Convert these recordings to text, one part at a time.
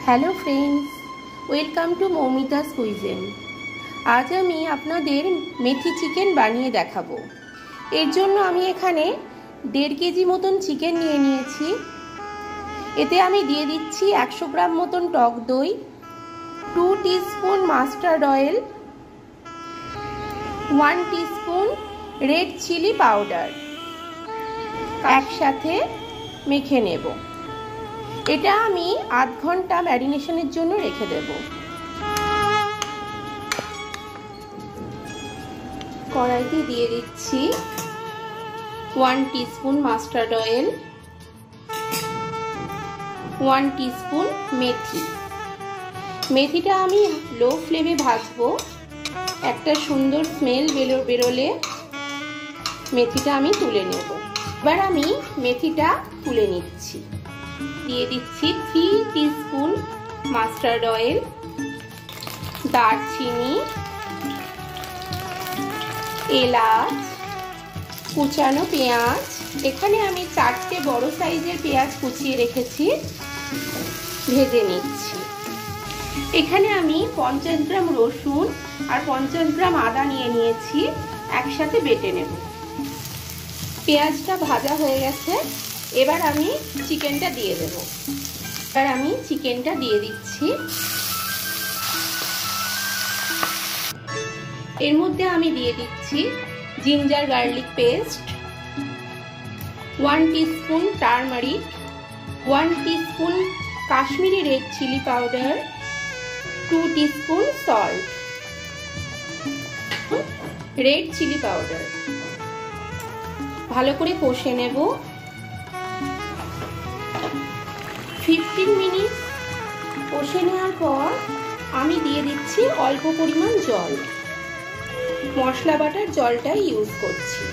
Hello friends, welcome to Moumita's cuisine. আজ আমি আপনাদের মেথি চিকেন বানিয়ে দেখাবো। এর জন্য আমি এখানে 1.5 কেজি মতন চিকেন নিয়ে নিয়েছি। এতে আমি দিয়ে দিচ্ছি 100 গ্রাম মতন টক দই, 2 teaspoon mustard oil, 1 teaspoon red chilli powder একসাথে মেখে নেব। এটা আমি আধ ঘন্টা ম্যারিনেশনের জন্য রেখে দেব। কড়াইতে দিয়ে দিচ্ছি 1 টিস্পুন মাস্টার্ড অয়েল, 1 টিস্পুন মেথি। মেথিটা আমি লো ফ্লেমে ভাজবো। একটা সুন্দর স্মেল বেরোলে মেথিটা আমি তুলে নেব। এবার আমি মেথিটা তুলে নিচ্ছি। দিয়ে দিচ্ছি 3 টিস্পুন মাস্টার্ড অয়েল, দারচিনি, এলাচ, কুচানো পেঁয়াজ। এখানে আমি 4টে বড় সাইজের পেঁয়াজ কুচিয়ে রেখেছি, ভেজে নিচ্ছি। এখানে আমি 50 গ্রাম রসুন আর 50 গ্রাম আদা নিয়ে নিয়েছি, একসাথে বেটে নেব। পেঁয়াজটা ভাজা হয়ে গেছে, এবার আমি চিকেনটা দিয়ে দেব। এবার আমি চিকেনটা দিয়ে দিচ্ছি। এর মধ্যে আমি দিয়ে দিচ্ছি ginger garlic paste, 1 teaspoon turmeric, 1 teaspoon Kashmiri red chilli powder, 2 teaspoon salt, red chilli powder. ভালো করে কষে নেব। 15 মিনিট কষে নেওয়ার পর আমি দিয়ে দিচ্ছি অল্প পরিমাণ জল। মশলা বাটার জলটাই ইউজ করছি।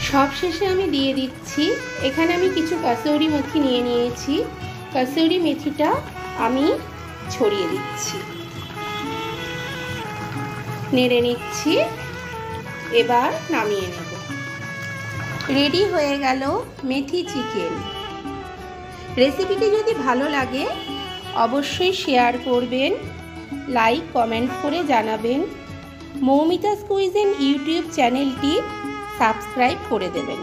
সব শেষে আমি দিয়ে দিচ্ছি, এখানে আমি কিছু কাসুরি মেথি নিয়ে নিয়েছি। কাসুরি মেথিটা আমি ছড়িয়ে দিচ্ছি, নেড়ে নিচ্ছি। এবার নামিয়ে নেব। রেডি হয়ে গেল মেথি চিকেন। রেসিপিটি যদি ভালো লাগে অবশ্যই শেয়ার করবেন, লাইক কমেন্ট করে জানাবেন। মৌমিতাস কুইজিন ইউটিউব চ্যানেলটি সাবস্ক্রাইব করে দেবেন।